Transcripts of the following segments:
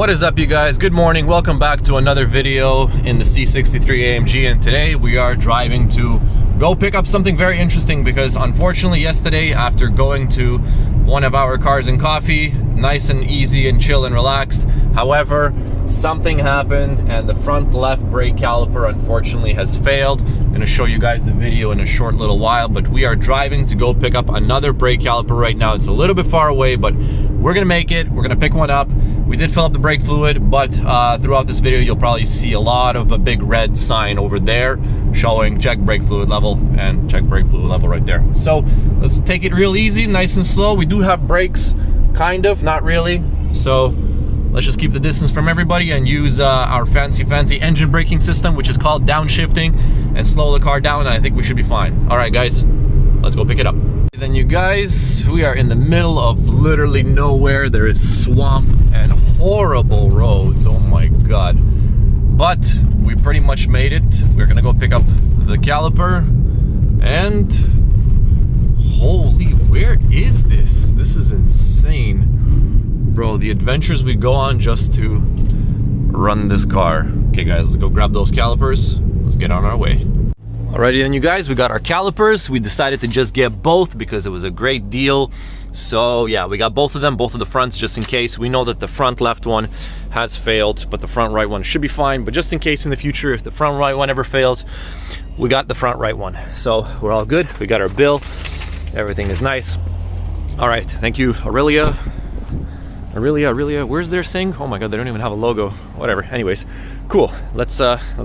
What is up, you guys? Good morning. Welcome back to another video in the C63 AMG, and today we are driving to go pick up something very interesting because unfortunately yesterday, after going to one of our Cars and Coffee, nice and easy and chill and relaxed, however, something happened and the front left brake caliper unfortunately has failed. I'm going to show you guys the video in a short little while, but we are driving to go pick up another brake caliper right now. It's a little bit far away, but we're going to make it. We're going to pick one up. We did fill up the brake fluid, but throughout this video you'll probably see a lot of a big red sign over there showing check brake fluid level and check brake fluid level right there. So let's take it real easy, nice and slow. We do have brakes, kind of, not really. So let's just keep the distance from everybody and use our fancy engine braking system, which is called downshifting, and slow the car down, and I think we should be fine. All right, guys, let's go pick it up. Then you guys, we are in the middle of literally nowhere. There is swamp and horrible roads, oh my god. But we pretty much made it. We're gonna go pick up the caliper, and holy, where is this? This is insane. Bro, the adventures we go on just to run this car. Okay guys, let's go grab those calipers. Let's get on our way. Alrighty then, you guys, we got our calipers. We decided to just get both because it was a great deal. So yeah, we got both of them, both of the fronts, just in case. We know that the front left one has failed, but the front right one should be fine. But just in case in the future, if the front right one ever fails, we got the front right one. So we're all good. We got our bill. Everything is nice. All right, thank you, Aurelia, where's their thing? Oh my god, they don't even have a logo. Whatever, anyways, cool. Let's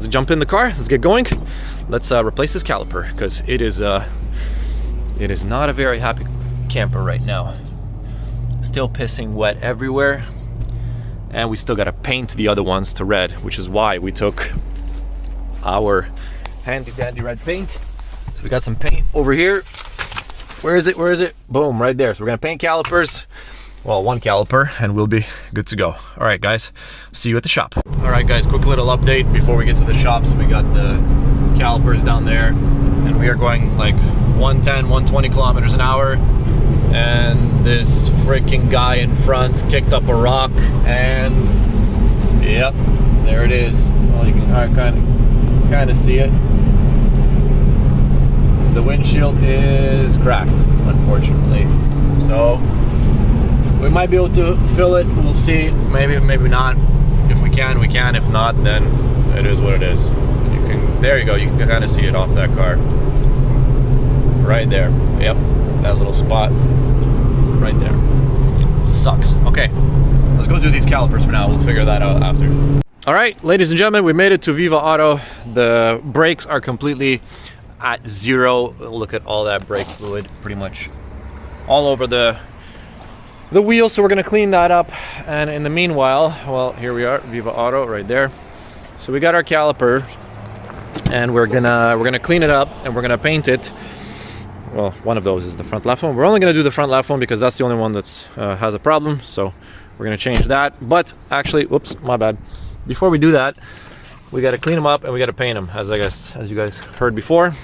jump in the car, let's get going. Let's replace this caliper, because it is not a very happy camper right now. Still pissing wet everywhere, and we still gotta paint the other ones to red, which is why we took our handy dandy red paint. So we got some paint over here. Where is it? Boom, right there. So we're gonna paint calipers. Well, one caliper, and we'll be good to go. All right, guys, see you at the shop. All right, guys, quick little update before we get to the shop. So we got the calipers down there, and we are going like 110, 120 kilometers an hour. And this freaking guy in front kicked up a rock, and yep, there it is. Well, you can kind of see it. The windshield is cracked, unfortunately. So we might be able to fill it, we'll see. Maybe not. If we can, we can. If not, then it is what it is. There you go, you can kind of see it off that car. Right there, yep, that little spot right there. Sucks. Okay, let's go do these calipers for now. We'll figure that out after. All right, ladies and gentlemen, we made it to Viva Auto. The brakes are completely at zero. Look at all that brake fluid pretty much all over the wheel, so we're gonna clean that up. And in the meanwhile, well, here we are, Viva Auto right there. So we got our caliper, and we're gonna clean it up, and we're gonna paint it. Well, one of those is the front left one. We're only gonna do the front left one because that's the only one that's has a problem. So we're gonna change that. But actually, whoops, my bad. Before we do that, we gotta clean them up and we gotta paint them, as you guys heard before.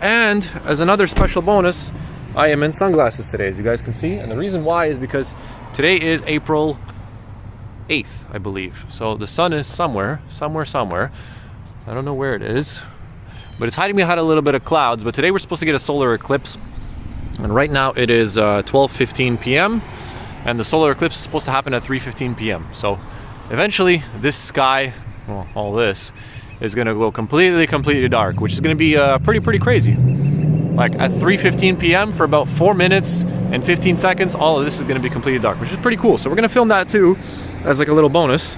And as another special bonus, I am in sunglasses today, as you guys can see, and the reason why is because today is April 8th, I believe. So the sun is somewhere. I don't know where it is, but it's hiding behind a little bit of clouds. But today we're supposed to get a solar eclipse, and right now it is 12:15 p.m. and the solar eclipse is supposed to happen at 3:15 p.m. So eventually this sky, well, all this, is gonna go completely dark, which is gonna be pretty crazy. Like at 3:15 p.m. for about 4 minutes and 15 seconds, all of this is gonna be completely dark, which is pretty cool. So we're gonna film that too, as like a little bonus.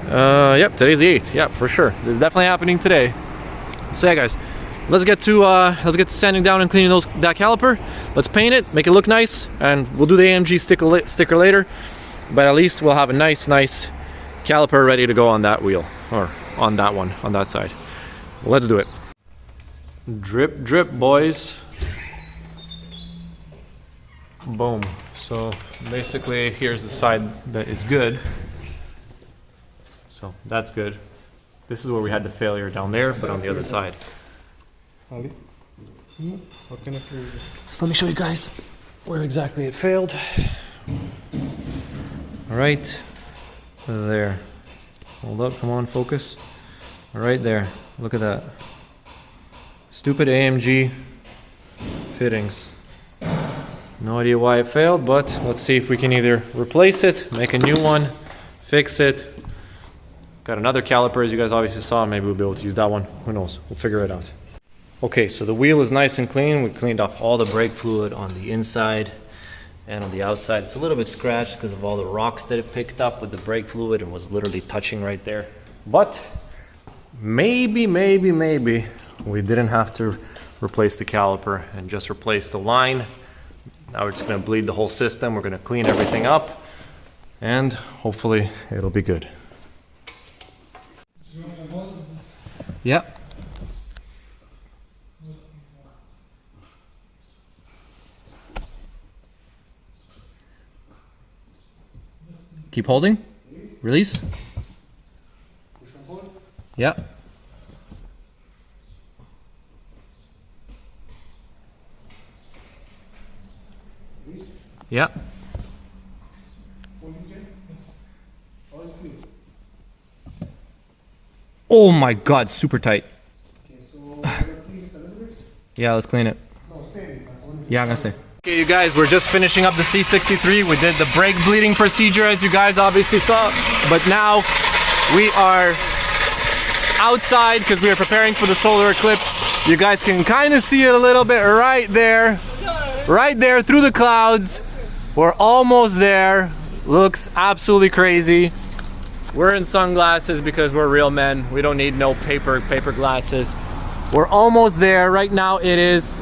Yep, today's the 8th. Yep, for sure. This is definitely happening today. So yeah, guys, let's get to sanding down and cleaning that caliper. Let's paint it, make it look nice, and we'll do the AMG sticker later. But at least we'll have a nice caliper ready to go on that wheel, or on that one, on that side. Well, let's do it. Drip, drip, boys. Boom. So basically, here's the side that is good. So that's good. This is where we had the failure down there, but on the other side. Ali, what can I do? So let me show you guys where exactly it failed. All right. There. Hold up, come on, focus. Right there. Look at that. Stupid AMG fittings. No idea why it failed, but let's see if we can either replace it, make a new one, fix it. Got another caliper, as you guys obviously saw. Maybe we'll be able to use that one. Who knows? We'll figure it out. Okay, so the wheel is nice and clean. We cleaned off all the brake fluid on the inside and on the outside. It's a little bit scratched because of all the rocks that it picked up with the brake fluid and was literally touching right there. But maybe we didn't have to replace the caliper and just replace the line. Now we're just gonna bleed the whole system. We're gonna clean everything up and hopefully it'll be good. Yeah. Keep holding. Release. Yeah. Yeah. Oh my God, super tight. Yeah, let's clean it. Yeah, I'm gonna stay. Okay, you guys, we're just finishing up the C63. We did the brake bleeding procedure, as you guys obviously saw, but now we are outside because we are preparing for the solar eclipse. You guys can kind of see it a little bit right there through the clouds. We're almost there. Looks absolutely crazy. We're in sunglasses because we're real men. We don't need no paper glasses. We're almost there. Right now it is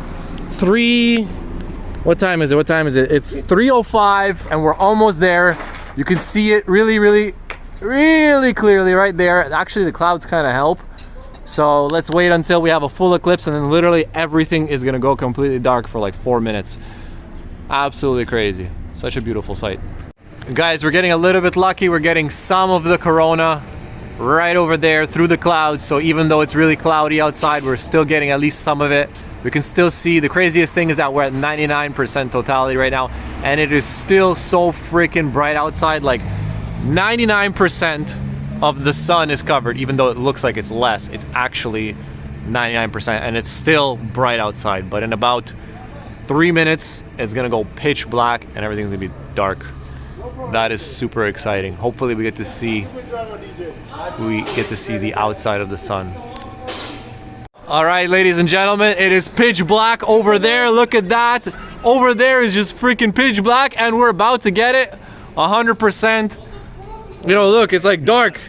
what time is it? It's 3:05 and we're almost there. You can see it really clearly right there. Actually, the clouds kind of help. So let's wait until we have a full eclipse and then literally everything is gonna go completely dark for like 4 minutes. Absolutely crazy. Such a beautiful sight. Guys, we're getting a little bit lucky. We're getting some of the corona right over there through the clouds. So even though it's really cloudy outside, we're still getting at least some of it. We can still see. The craziest thing is that we're at 99% totality right now, and it is still so freaking bright outside. Like 99% of the sun is covered, even though it looks like it's less. It's actually 99%, and it's still bright outside. But in about 3 minutes, it's gonna go pitch black and everything's gonna be dark. That is super exciting. Hopefully we get to see the outside of the sun. All right, ladies and gentlemen, it is pitch black over there. Look at that. Over there is just freaking pitch black, and we're about to get it 100%. You know, look, it's like dark.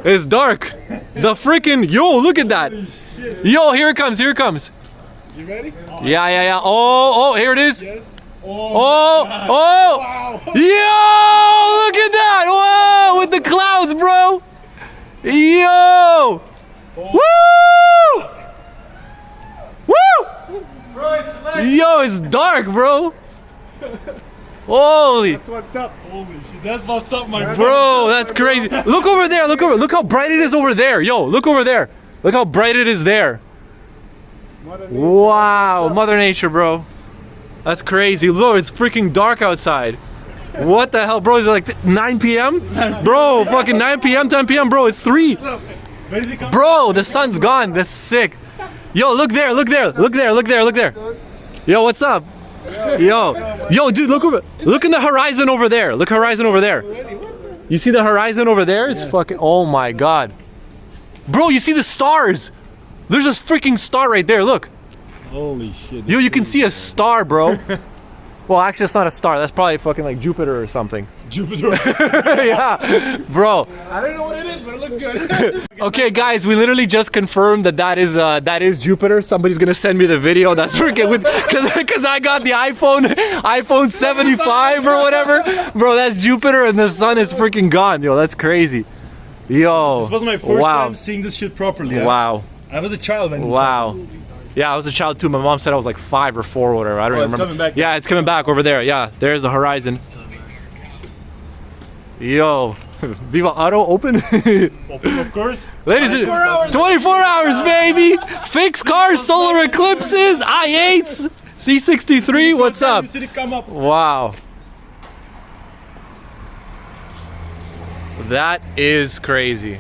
It's dark. The freaking, yo, look at that. Yo, here it comes, here it comes. You ready? Yeah. Oh, here it is. Yes. Oh. Wow. Yo, look at that. Whoa, with the clouds, bro. Yo. Woo. Woo. Bro, it's like... Yo, it's dark, bro. Holy. That's what's up. Holy shit, that's what's up, my friend. Bro, that's crazy. Look over there, look how bright it is over there. Yo, look over there. Look how bright it is there. Wow, Mother Nature, bro. That's crazy. Look, it's freaking dark outside. What the hell, bro? Is it like 9 p.m.? Bro, fucking 9 p.m., 10 p.m., bro. It's 3. Bro, the sun's gone. That's sick. Yo, look there. Yo, what's up? Yo, dude, look in the horizon over there. Look horizon over there. You see the horizon over there? It's fucking, oh my God. Bro, you see the stars? There's this freaking star right there, look. Holy shit. Yo, you can see a star, bro. Well, actually, it's not a star. That's probably fucking like Jupiter or something. Jupiter. Yeah, bro. I don't know what it is, but it looks good. Okay, guys, we literally just confirmed that is Jupiter. Somebody's gonna send me the video. That's freaking because I got the iPhone 75 or whatever. Bro, that's Jupiter, and the sun is freaking gone. Yo, that's crazy. Yo. This was my first time seeing this shit properly. Wow. I was a child when. Wow. Yeah, I was a child too. My mom said I was like 5 or 4 or whatever. I don't remember. It's coming back. Yeah, it's coming back over there. Yeah, there's the horizon. Yo, Viva Auto open? Open, of course. Ladies and 24 hours, baby. Fixed cars, solar eclipses, i8s, C63. What's up? Wow. That is crazy.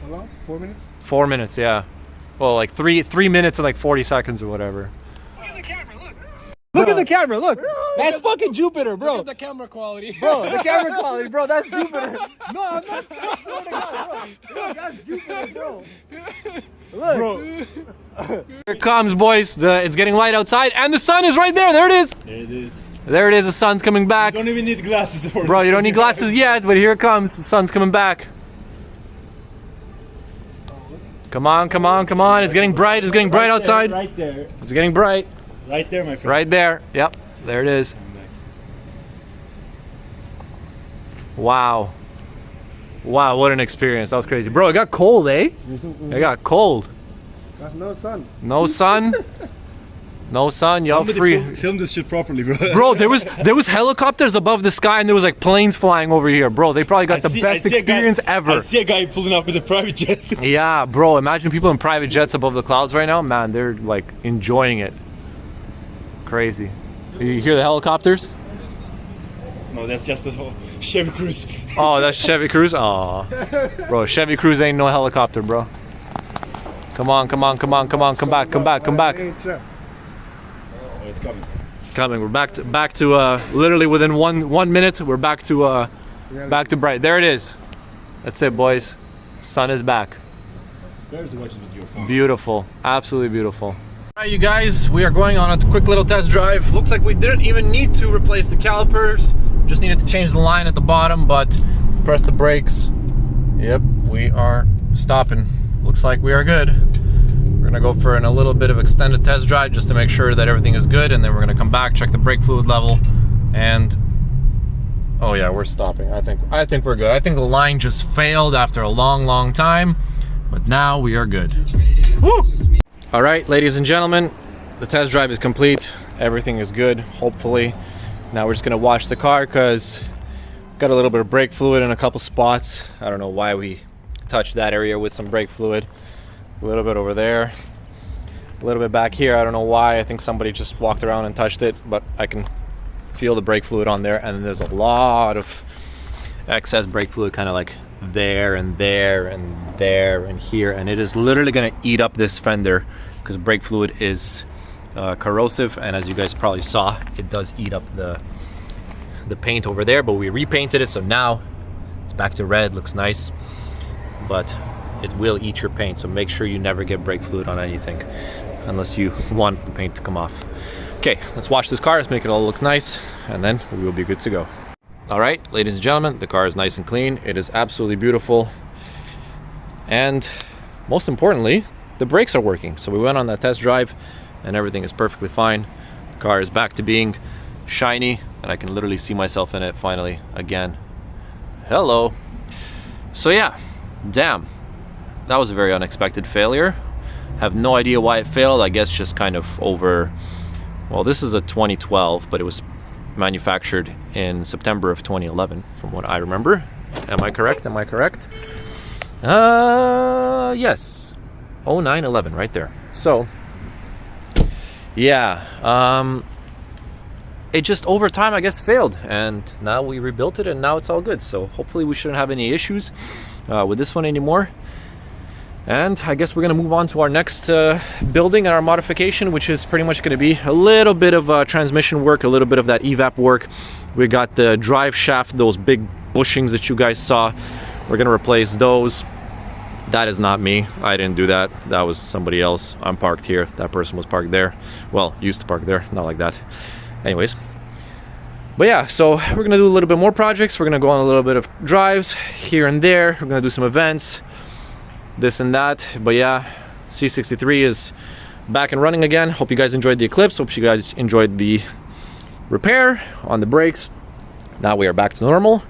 How long? 4 minutes? 4 minutes, yeah. Well, like three minutes and like 40 seconds or whatever. Look at the camera, look. Look at the camera, look. That's fucking Jupiter, bro. Look at the camera quality. Bro, the camera quality, bro, that's Jupiter. No, I'm not saying, I swear to God, bro. Look, that's Jupiter, bro. Look. Bro. Here it comes, boys. It's getting light outside, and the sun is right there. There it is. There it is. There it is. The sun's coming back. You don't even need glasses for Bro, you don't need glasses yet, but here it comes. The sun's coming back. Come on, come on, come on. It's getting bright. It's getting bright outside. Right there. It's getting bright. Right there, my friend. Right there. Yep. There it is. Wow. Wow, what an experience. That was crazy. Bro, it got cold, eh? It got cold. That's no sun. No sun. No sun. Y'all free. Film this shit properly, bro. Bro, there was helicopters above the sky and there was like planes flying over here. Bro, they probably got the best experience ever. I see a guy pulling up with a private jet. Yeah, bro, imagine people in private jets above the clouds right now. Man, they're like enjoying it. Crazy. You hear the helicopters? No, that's just the whole Chevy Cruise. Oh, that's Chevy Cruise? Aw. Bro, Chevy Cruise ain't no helicopter, bro. Come on, come on, come on, come on, come back, come back, come back. Oh, it's coming. It's coming. We're back to literally within one minute. We're back to bright. There it is. That's it, boys. Sun is back. Beautiful, absolutely beautiful. All right, you guys, we are going on a quick little test drive. Looks like we didn't even need to replace the calipers. Just needed to change the line at the bottom, but let's press the brakes. Yep, we are stopping. Looks like we are good. We're gonna go for a little bit of extended test drive just to make sure that everything is good, and then we're gonna come back, check the brake fluid level, and oh yeah, we're stopping. I think we're good. I think the line just failed after a long time, but now we are good. Woo! All right, ladies and gentlemen, the test drive is complete. Everything is good, hopefully. Now we're just gonna wash the car because got a little bit of brake fluid in a couple spots. I don't know why we touched that area with some brake fluid. A little bit over there, a little bit back here. I don't know why. I think somebody just walked around and touched it, but I can feel the brake fluid on there, and then there's a lot of excess brake fluid kind of like there and there and there and here, and it is literally going to eat up this fender because brake fluid is corrosive, and as you guys probably saw, it does eat up the paint over there, but we repainted it, so now it's back to red. Looks nice, but it will eat your paint, so make sure you never get brake fluid on anything unless you want the paint to come off. Okay, let's wash this car, let's make it all look nice, and then we will be good to go. All right, ladies and gentlemen, the car is nice and clean. It is absolutely beautiful, and most importantly, the brakes are working. So we went on that test drive and everything is perfectly fine. The car is back to being shiny, and I can literally see myself in it finally again. Hello. So yeah, damn, that was a very unexpected failure. Have no idea why it failed. I guess just kind of over, well, this is a 2012, but it was manufactured in September of 2011 from what I remember. Am I correct? Am I correct? Yes, 0911 right there. So yeah, it just over time I guess failed, and now we rebuilt it and now it's all good. So hopefully we shouldn't have any issues with this one anymore. And I guess we're gonna move on to our next building and our modification, which is pretty much gonna be a little bit of transmission work, a little bit of that evap work. We got the drive shaft, those big bushings that you guys saw. We're gonna replace those. That is not me. I didn't do that. That was somebody else. I'm parked here. That person was parked there. Well, used to park there, not like that. Anyways. But yeah, so we're gonna do a little bit more projects. We're gonna go on a little bit of drives here and there. We're gonna do some events, this and that. But yeah, C63 is back and running again. Hope you guys enjoyed the Eclipse. Hope you guys enjoyed the repair on the brakes. Now we are back to normal.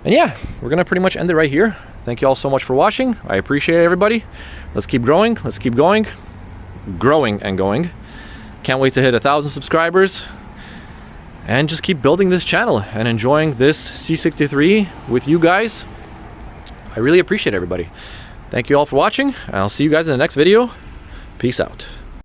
And yeah, we're gonna pretty much end it right here. Thank you all so much for watching. I appreciate it, everybody. Let's keep growing. Let's keep going. Growing and going. Can't wait to hit 1,000 subscribers. And just keep building this channel and enjoying this C63 with you guys. I really appreciate everybody. Thank you all for watching, and I'll see you guys in the next video. Peace out.